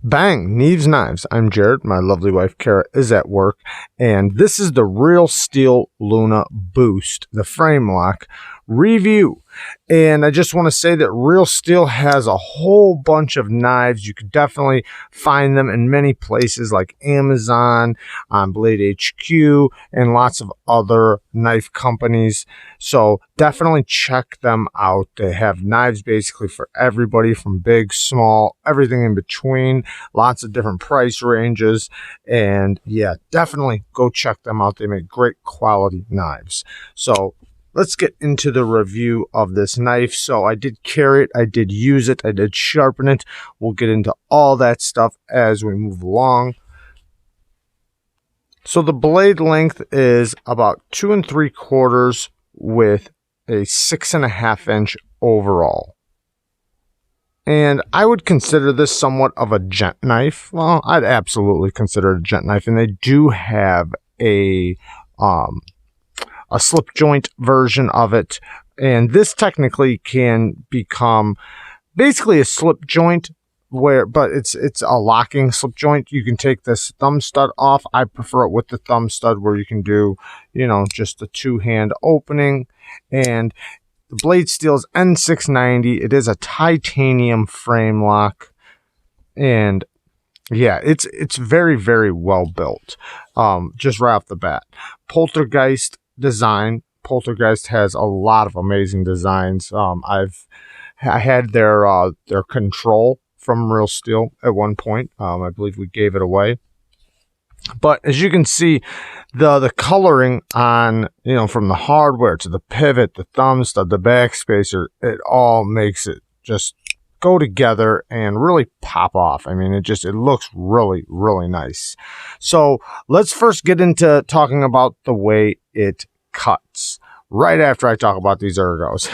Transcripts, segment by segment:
Bang! Neves Knives. I'm Jared. My lovely wife Kara is at work, and this is the Real Steel Luna Boost, the Framelock review. And I just want to say that Real Steel has a whole bunch of knives. You could definitely find them in many places like Amazon, on Blade HQ, and lots of other knife companies. So definitely check them out. They have knives basically for everybody, from big, small, everything in between. Lots of different price ranges. And yeah, definitely go check them out. They make great quality knives. So let's get into the review of this knife. So I did carry it, I did use it, I did sharpen it. We'll get into all that stuff as we move along. So the blade length is about 2 3/4 with a 6.5 inch overall. And I would consider this somewhat of a gent knife. Well, I'd absolutely consider it a gent knife. And they do have a slip joint version of it, and this technically can become basically a slip joint, but it's a locking slip joint. You can take this thumb stud off. I prefer it with the thumb stud, where you can do, you know, just a 2-hand opening. And the blade steel is N690. It is a titanium frame lock, and yeah, it's very, very well built. Just right off the bat, Poltergeist design. Poltergeist has a lot of amazing designs. I had their control from Real Steel at one point. I believe we gave it away. But as you can see, the coloring on, you know, from the hardware to the pivot, the thumb stud, the backspacer, it all makes it just go together and really pop off. I mean, it looks really, really nice. So let's first get into talking about the way it cuts right after I talk about these ergos.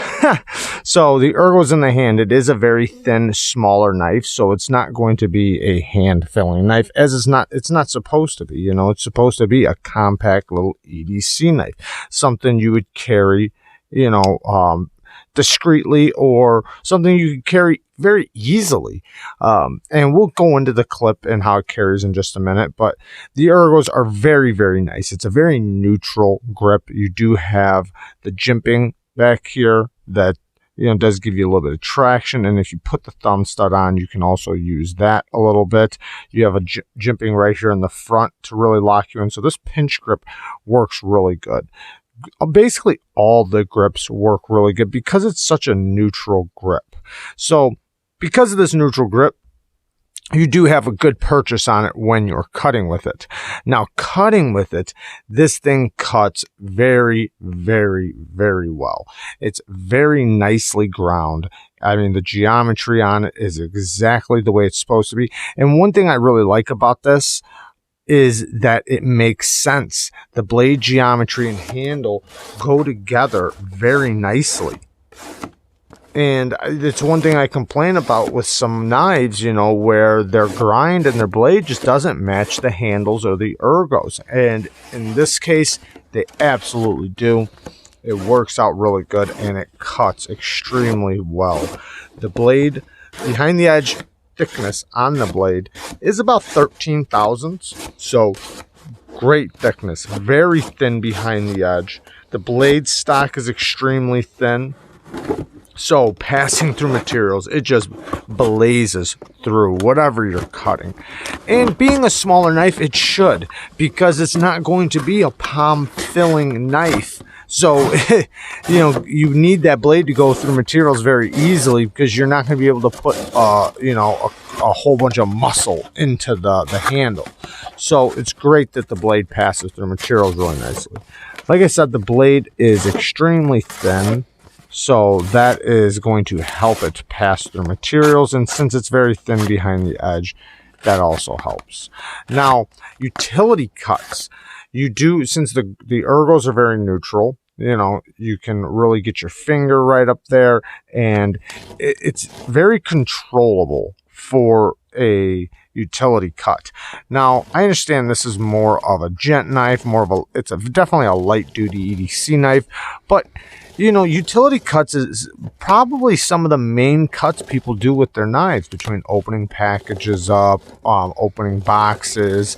So the ergos in the hand, it is a very thin, smaller knife, so it's not going to be a hand filling knife, as it's not supposed to be. You know, it's supposed to be a compact little EDC knife, something you would carry, you know, discreetly, or something you could carry very easily. And we'll go into the clip and how it carries in just a minute, but the ergos are very, very nice. It's a very neutral grip. You do have the jimping back here that, you know, does give you a little bit of traction, and if you put the thumb stud on, you can also use that a little bit. You have a jimping right here in the front to really lock you in, so this pinch grip works really good. Basically all the grips work really good because it's such a neutral grip. So because of this neutral grip, you do have a good purchase on it when you're cutting with it. Now, cutting with it, this thing cuts very, very, very well. It's very nicely ground. I mean, the geometry on it is exactly the way it's supposed to be. And one thing I really like about this is that it makes sense. The blade geometry and handle go together very nicely. And it's one thing I complain about with some knives, you know, where their grind and their blade just doesn't match the handles or the ergos. And in this case, they absolutely do. It works out really good, and it cuts extremely well. The blade behind the edge thickness on the blade is about 13 thousandths, so great thickness, very thin behind the edge. The blade stock is extremely thin, so passing through materials, it just blazes through whatever you're cutting. And being a smaller knife, it should, because it's not going to be a palm filling knife. So, you know, you need that blade to go through materials very easily, because you're not going to be able to put, you know, a whole bunch of muscle into the handle. So it's great that the blade passes through materials really nicely. Like I said, the blade is extremely thin, so that is going to help it pass through materials. And since it's very thin behind the edge, that also helps. Now, utility cuts. You do, since the ergos are very neutral, you know, you can really get your finger right up there, and it's very controllable for a utility cut. Now, I understand this is more of a gent knife, it's definitely a light duty EDC knife, but you know, utility cuts is probably some of the main cuts people do with their knives, between opening packages up, opening boxes,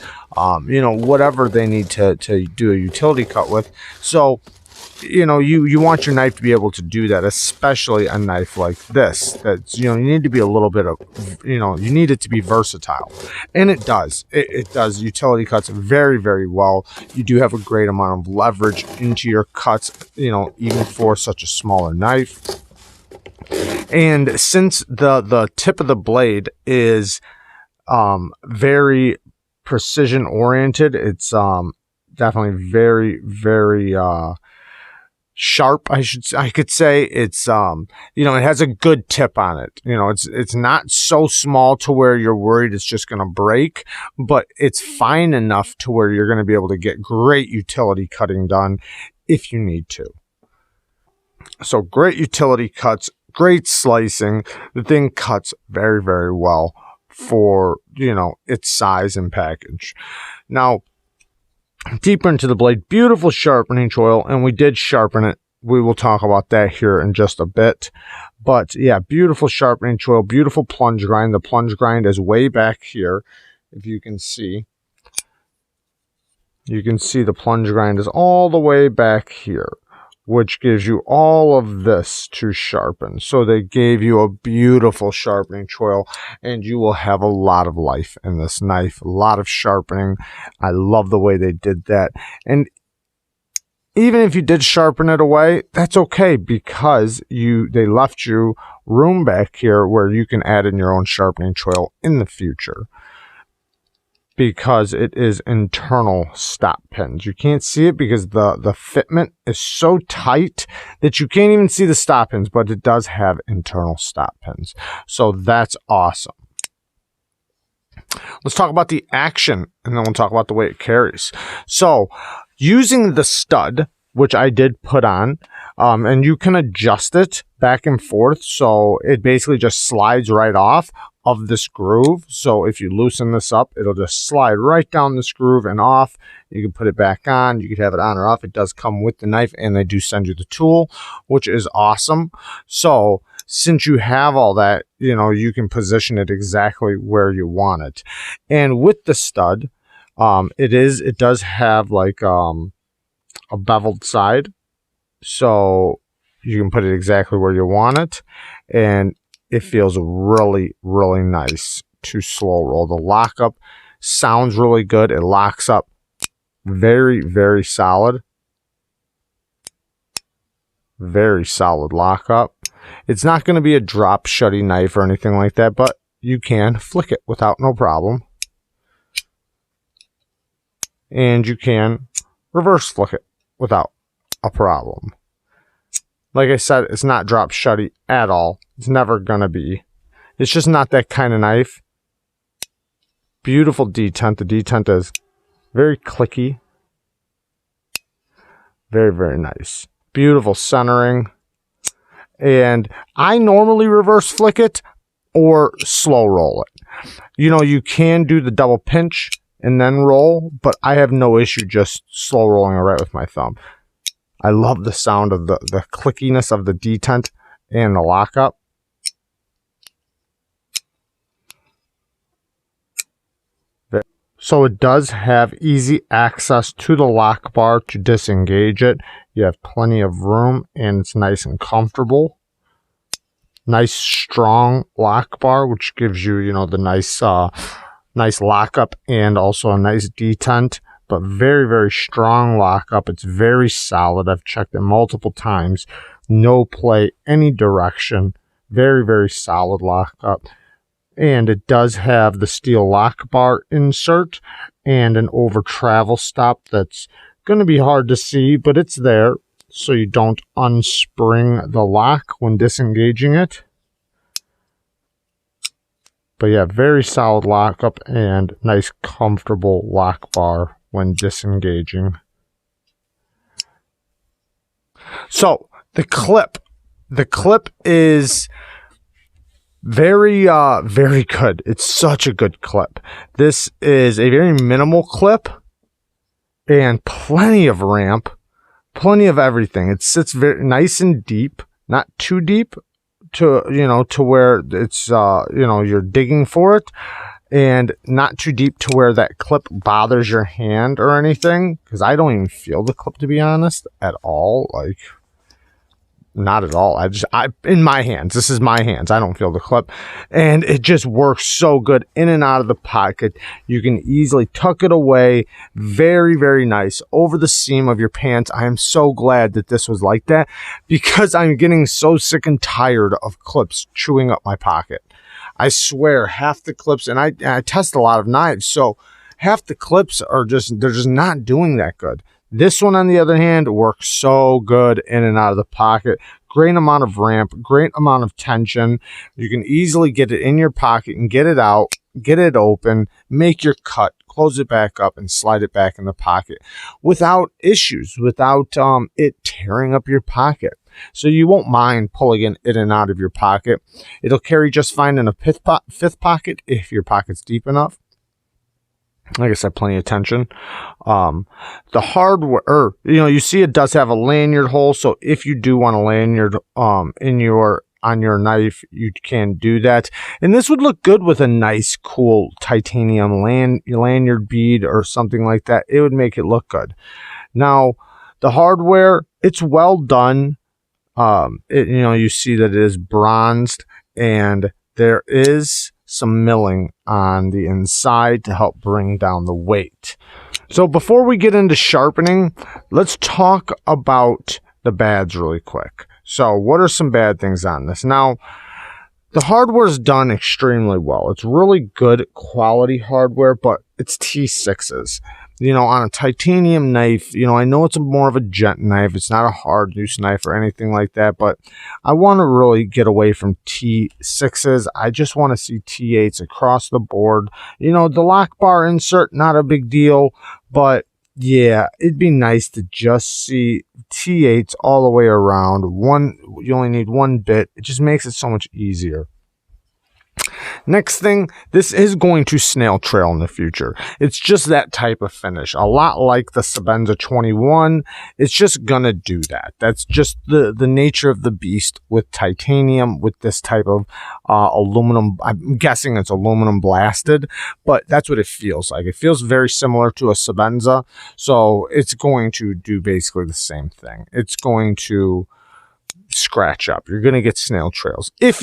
you know, whatever they need to do a utility cut with. So, you know, you want your knife to be able to do that, especially a knife like this. That's, you know, you need to be a little bit of, you know, you need it to be versatile. And it does. It does utility cuts very, very well. You do have a great amount of leverage into your cuts, you know, even for such a smaller knife. And since the tip of the blade is very precision oriented, it's definitely very, very sharp, I could say. It's you know, it has a good tip on it. You know, it's not so small to where you're worried it's just going to break, but it's fine enough to where you're going to be able to get great utility cutting done if you need to. So great utility cuts, great slicing. The thing cuts very, very well for, you know, its size and package. Now, deeper into the blade, beautiful sharpening choil, and we did sharpen it. We will talk about that here in just a bit. But yeah, beautiful sharpening choil, beautiful plunge grind. The plunge grind is way back here. If you can see the plunge grind is all the way back here, which gives you all of this to sharpen. So they gave you a beautiful sharpening choil, and you will have a lot of life in this knife, a lot of sharpening. I love the way they did that. And even if you did sharpen it away, that's okay, because they left you room back here where you can add in your own sharpening choil in the future, because it is internal stop pins. You can't see it because the fitment is so tight that you can't even see the stop pins, but it does have internal stop pins. So that's awesome. Let's talk about the action, and then we'll talk about the way it carries. So using the stud, which I did put on, and you can adjust it back and forth, so it basically just slides right off of this groove. So if you loosen this up, it'll just slide right down this groove and off. You can put it back on. You could have it on or off. It does come with the knife, and they do send you the tool, which is awesome. So since you have all that, you know, you can position it exactly where you want it. And with the stud, it does have like a beveled side, so you can put it exactly where you want it, and it feels really, really nice to slow roll. The lockup sounds really good. It locks up very, very solid. Very solid lockup. It's not going to be a drop shutty knife or anything like that, but you can flick it without no problem. And you can reverse flick it without a problem. Like I said, it's not drop shutty at all. It's never going to be. It's just not that kind of knife. Beautiful detent. The detent is very clicky. Very, very nice. Beautiful centering. And I normally reverse flick it or slow roll it. You know, you can do the double pinch and then roll, but I have no issue just slow rolling it right with my thumb. I love the sound of the clickiness of the detent and the lockup. So it does have easy access to the lock bar to disengage it. You have plenty of room, and it's nice and comfortable. Nice strong lock bar, which gives you, you know, the nice nice lockup and also a nice detent, but very, very strong lockup. It's very solid. I've checked it multiple times. No play any direction. Very, very solid lockup. And it does have the steel lock bar insert and an over travel stop that's going to be hard to see, but it's there so you don't unspring the lock when disengaging it. But yeah, very solid lockup and nice comfortable lock bar when disengaging. So the clip is Very, very good. It's such a good clip. This is a very minimal clip and plenty of ramp, plenty of everything. It sits very nice and deep, not too deep to, to where it's, you're digging for it, and not too deep to where that clip bothers your hand or anything. Because I don't even feel the clip, to be honest, at all. Like, not at all. In my hands, this is my hands. I don't feel the clip, and it just works so good in and out of the pocket. You can easily tuck it away. Very, very nice over the seam of your pants. I am so glad that this was like that, because I'm getting so sick and tired of clips chewing up my pocket. I swear, half the clips, and I test a lot of knives, so half the clips are they're just not doing that good. This one, on the other hand, works so good in and out of the pocket. Great amount of ramp, great amount of tension. You can easily get it in your pocket and get it out, get it open, make your cut, close it back up, and slide it back in the pocket without issues, without it tearing up your pocket. So you won't mind pulling it in and out of your pocket. It'll carry just fine in a fifth pocket if your pocket's deep enough. Like I said, plenty of tension. The hardware, you see it does have a lanyard hole. So if you do want a lanyard on your knife, you can do that. And this would look good with a nice, cool titanium lanyard bead or something like that. It would make it look good. Now, the hardware, it's well done. You see that it is bronzed, and there is some milling on the inside to help bring down the weight. So before we get into sharpening, let's talk about the bads really quick. So what are some bad things on this? Now, the hardware is done extremely well. It's really good quality hardware, but it's T6s. On a titanium knife, I know it's more of a gent knife. It's not a hard use knife or anything like that, but I want to really get away from T6s. I just want to see T8s across the board. The lock bar insert, not a big deal, but yeah, it'd be nice to just see T8s all the way around. You only need one bit. It just makes it so much easier. Next thing, this is going to snail trail in the future. It's just that type of finish. A lot like the Sebenza 21. It's just gonna do that. That's just the nature of the beast with titanium, with this type of aluminum. I'm guessing it's aluminum blasted, but that's what it feels like. It feels very similar to a Sebenza. So it's going to do basically the same thing. It's going to scratch up. You're gonna get snail trails. If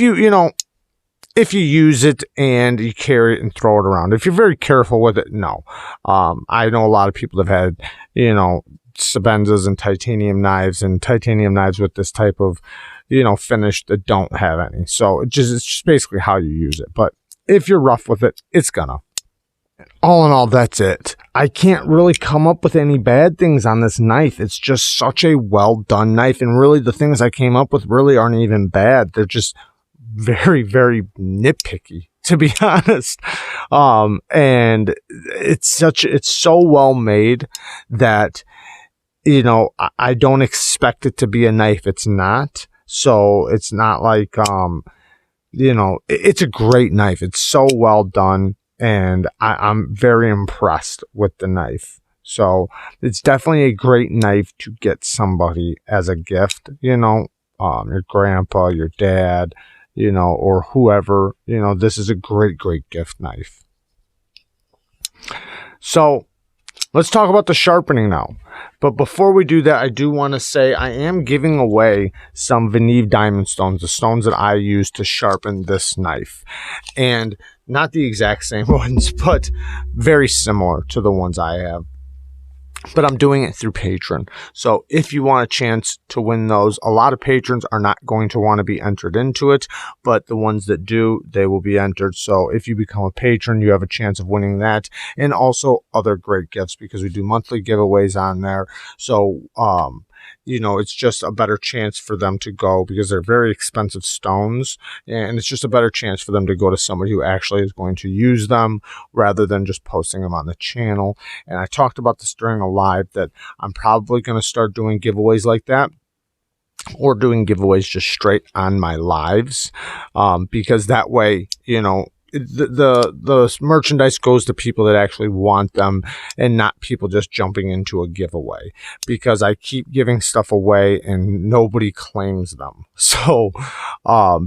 if you use it and you carry it and throw it around. If you're very careful with it, no. I know a lot of people have had, Sebenzas and titanium knives with this type of, finish that don't have any. So it's just basically how you use it. But if you're rough with it, it's gonna. All in all, that's it. I can't really come up with any bad things on this knife. It's just such a well done knife. And really the things I came up with really aren't even bad. They're just very, very nitpicky, to be honest. And it's so well made that, I don't expect it to be a knife. It's not. So it's not like, it's a great knife. It's so well done. And I'm very impressed with the knife. So it's definitely a great knife to get somebody as a gift, your grandpa, your dad, or whoever, this is a great, great gift knife. So let's talk about the sharpening now. But before we do that, I do want to say I am giving away some venev diamond stones, the stones that I use to sharpen this knife. And not the exact same ones, but very similar to the ones I have. But I'm doing it through Patreon. So if you want a chance to win those, a lot of patrons are not going to want to be entered into it, but the ones that do, they will be entered. So if you become a patron, you have a chance of winning that, and also other great gifts, because we do monthly giveaways on there. So, it's just a better chance for them to go, because they're very expensive stones, and it's just a better chance for them to go to somebody who actually is going to use them rather than just posting them on the channel. And I talked about this during a live that I'm probably going to start doing giveaways like that. or doing giveaways just straight on my lives, because that way, you know, the merchandise goes to people that actually want them and not people just jumping into a giveaway, because I keep giving stuff away and nobody claims them. So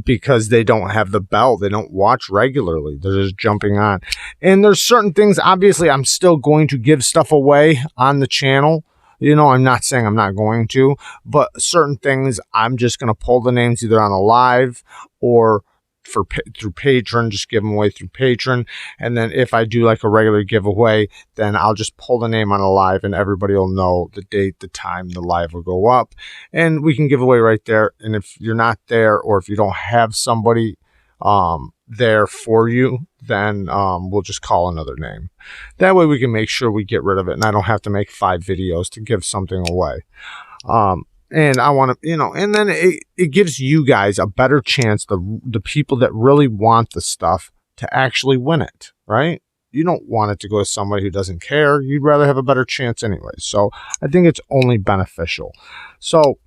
because they don't have the bell, they don't watch regularly, they're just jumping on. And there's certain things, obviously I'm still going to give stuff away on the channel. You know, I'm not saying I'm not going to, but certain things I'm just going to pull the names either on a live or through Patreon, just give them away through Patreon. And then if I do like a regular giveaway, then I'll just pull the name on a live and everybody will know the date, the time the live will go up, and we can give away right there. And if you're not there, or if you don't have somebody there for you, then we'll just call another name. That way we can make sure we get rid of it and I don't have to make 5 videos to give something away. And I want to, you know, and then it gives you guys a better chance, the people that really want the stuff, to actually win it, right? You don't want it to go to somebody who doesn't care. You'd rather have a better chance anyway. So I think it's only beneficial. So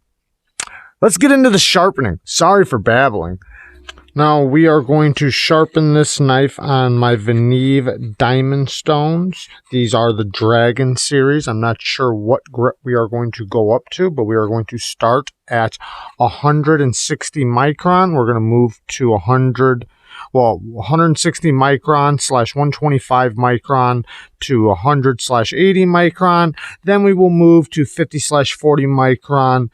let's get into the sharpening. Sorry for babbling. Now we are going to sharpen this knife on my venev diamond stones. These are the Dragon series. I'm not sure what grit we are going to go up to, but we are going to start at 160 micron. We're going to move to 160 micron / 125 micron to 100 / 80 micron. Then we will move to 50 / 40 micron.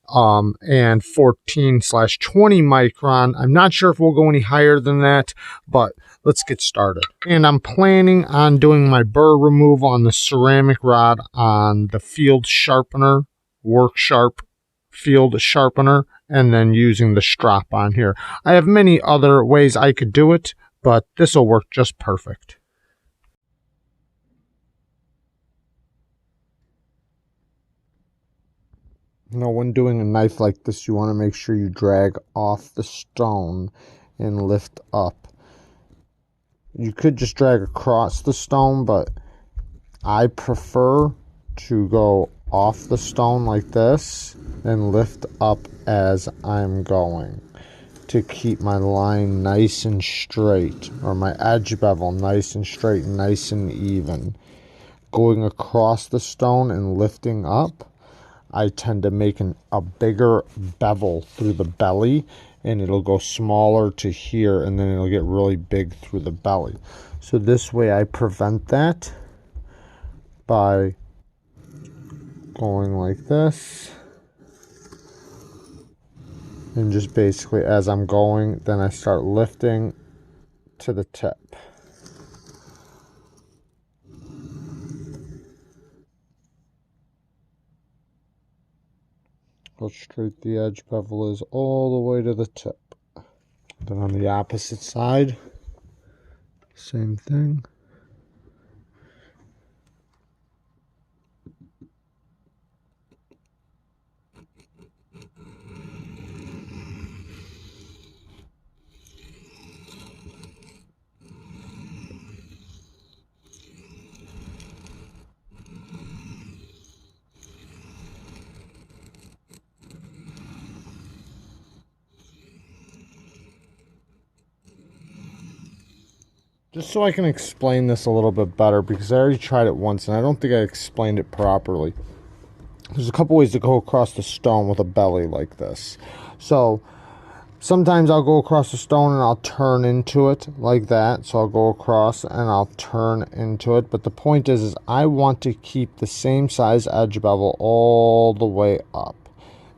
And 14 / 20 micron. I'm not sure if we'll go any higher than that, but let's get started. And I'm planning on doing my burr removal on the ceramic rod on the field sharpener, Work Sharp field sharpener, and then using the strop on here. I have many other ways I could do it, but this will work just perfect. You know, when doing a knife like this, you want to make sure you drag off the stone and lift up. You could just drag across the stone, but I prefer to go off the stone like this and lift up as I'm going to keep my line nice and straight, or my edge bevel nice and straight, nice and even. Going across the stone and lifting up, I tend to make a bigger bevel through the belly, and it'll go smaller to here, and then it'll get really big through the belly. So this way I prevent that by going like this, and just basically as I'm going, then I start lifting to the tip. How straight the edge bevel is all the way to the tip. Then on the opposite side, same thing. Just so I can explain this a little bit better, because I already tried it once and I don't think I explained it properly. There's a couple ways to go across the stone with a belly like this. So sometimes I'll go across the stone and I'll turn into it like that. So I'll go across and I'll turn into it. But the point is I want to keep the same size edge bevel all the way up.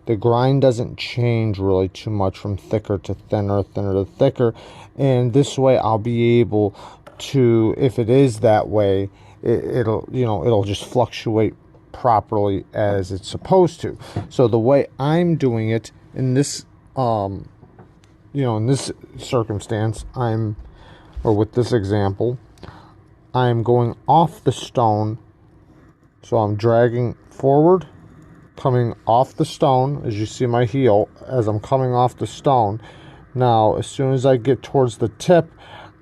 The grind doesn't change really too much from thicker to thinner, thinner to thicker. And this way I'll be able to, if it is that way, it'll just fluctuate properly as it's supposed to. So the way I'm doing it in this, in this circumstance, with this example, I'm going off the stone. So I'm dragging forward, coming off the stone, as you see my heel, as I'm coming off the stone. Now, as soon as I get towards the tip,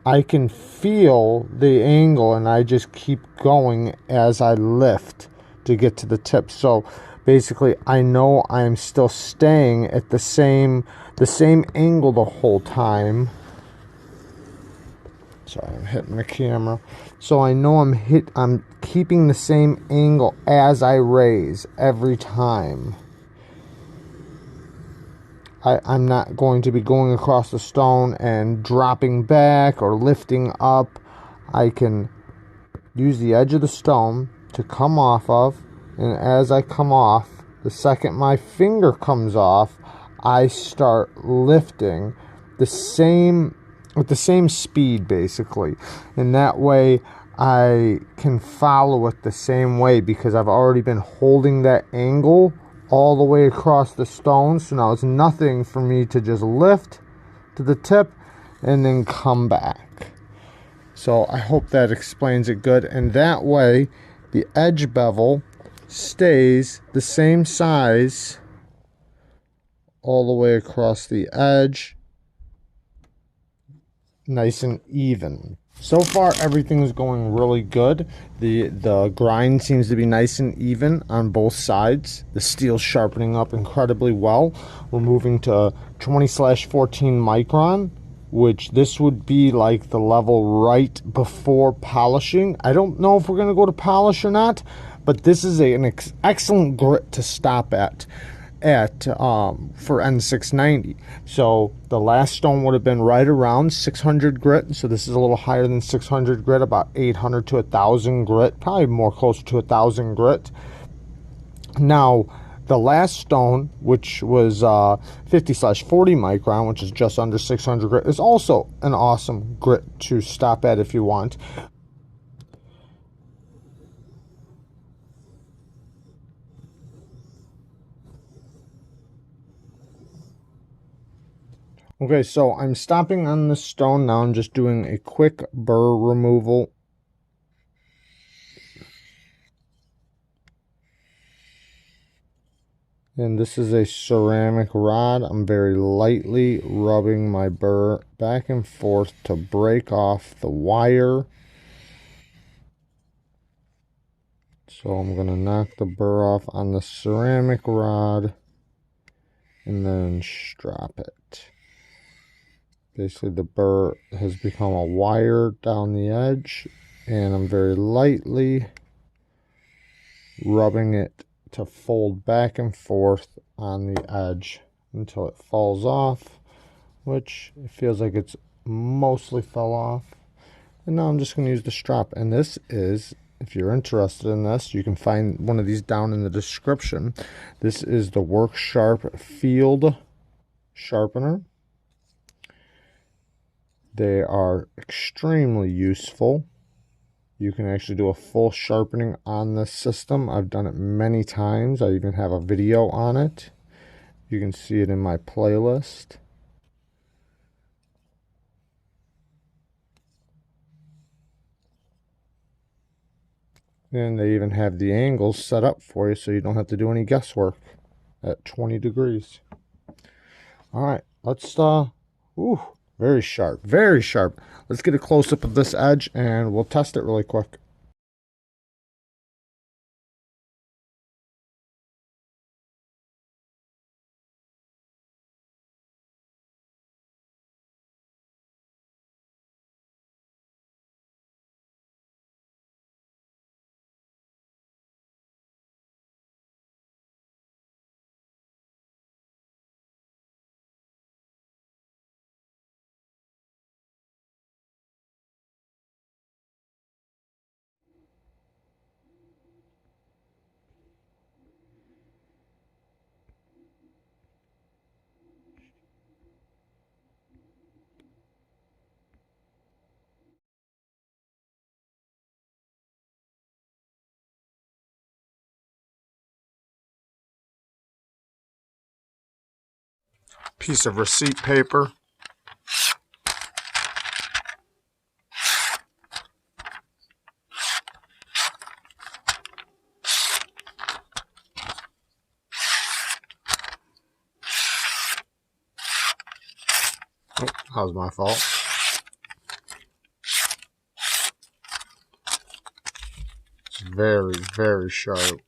I can feel the angle, and I just keep going as I lift to get to the tip. So basically I know I'm still staying at the same angle the whole time. Sorry, I'm hitting the camera. So I know I'm keeping the same angle as I raise every time. I'm not going to be going across the stone and dropping back or lifting up. I can use the edge of the stone to come off of, and as I come off, the second my finger comes off, I start lifting with the same speed, basically. And that way I can follow it the same way, because I've already been holding that angle all the way across the stone. So now it's nothing for me to just lift to the tip and then come back. So I hope that explains it good. And that way the edge bevel stays the same size all the way across the edge, nice and even. So far everything is going really good. The grind seems to be nice and even on both sides. The steel's sharpening up incredibly well. We're moving to 20/14 micron, which this would be like the level right before polishing. I don't know if we're going to go to polish or not, but this is an excellent grit to stop at for N690. So the last stone would have been right around 600 grit. So this is a little higher than 600 grit, about 800 to 1,000 grit, probably more closer to 1,000 grit. Now, the last stone, which was 50/40 micron, which is just under 600 grit, is also an awesome grit to stop at if you want. Okay, so I'm stopping on the stone now. I'm just doing a quick burr removal. And this is a ceramic rod. I'm very lightly rubbing my burr back and forth to break off the wire. So I'm going to knock the burr off on the ceramic rod and then strop it. Basically the burr has become a wire down the edge, and I'm very lightly rubbing it to fold back and forth on the edge until it falls off, which it feels like it's mostly fell off. And now I'm just going to use the strop, and this is, if you're interested in this, you can find one of these down in the description. This is the Work Sharp Field Sharpener. They are extremely useful. You can actually do a full sharpening on this system. I've done it many times. I even have a video on it. You can see it in my playlist. And they even have the angles set up for you so you don't have to do any guesswork at 20 degrees. All right, let's, ooh, very sharp, very sharp. Let's get a close-up of this edge and we'll test it really quick. Piece of receipt paper. Oh, that was my fault. It's very, very sharp.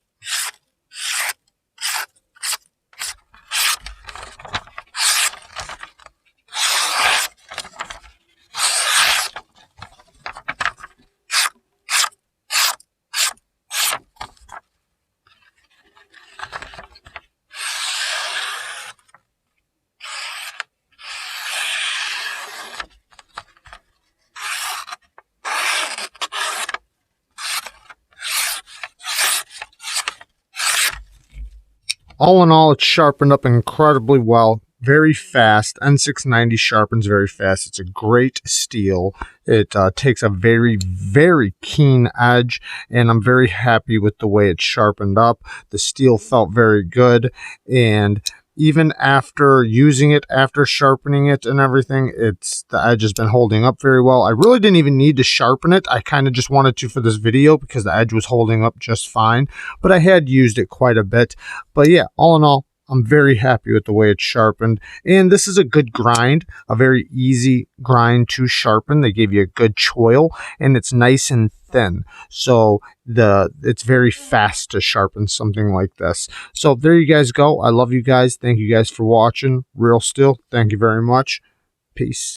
All in all, it's sharpened up incredibly well. Very fast. N690 sharpens very fast. It's a great steel. It takes a very, very keen edge, and I'm very happy with the way it sharpened up. The steel felt very good, and even after using it, after sharpening it and everything, the edge has been holding up very well. I really didn't even need to sharpen it. I kind of just wanted to for this video because the edge was holding up just fine, but I had used it quite a bit. But yeah, all in all, I'm very happy with the way it's sharpened, and this is a good grind, a very easy grind to sharpen. They gave you a good choil, and it's nice and thin, so it's very fast to sharpen something like this. So there you guys go. I love you guys. Thank you guys for watching. Real Steel, thank you very much. Peace.